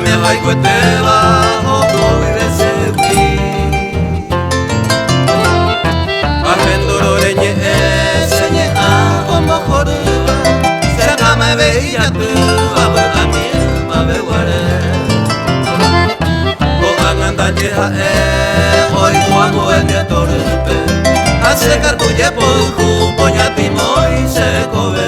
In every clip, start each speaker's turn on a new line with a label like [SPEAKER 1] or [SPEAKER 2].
[SPEAKER 1] me vai cueteva o coi resepi Argenduro reñe señe a o mojorua Se me veía tu a mi ma ve guare O anganda jeha oi kuamu ene torpe Hace carbulle poju poña timoi se kobe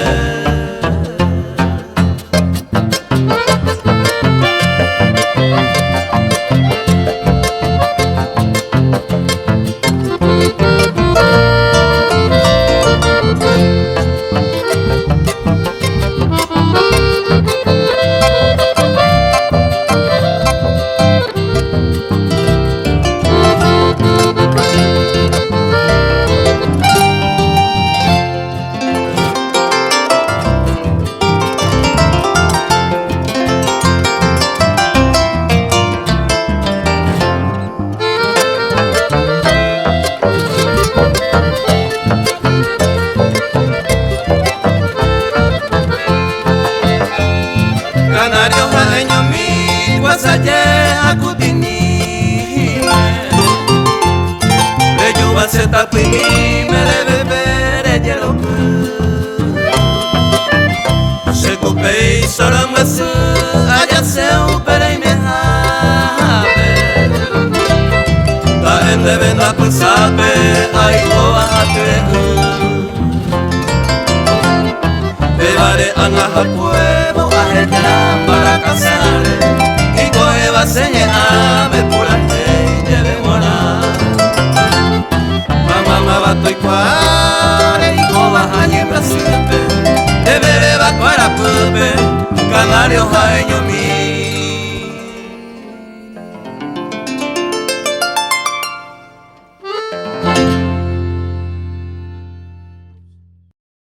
[SPEAKER 1] Canario jaeño mi guasaye acudini Le yuba se tapuini me le bebere yero Se cupe y solo me su allá se upere y me jabe Ta en de venda por sabe ay goa ate Bebare anaja puevo para casar y coeva señame pura y de morar mamá bato y cuare y cova allí en Brasil de bebeba para pupe canario jaeño mi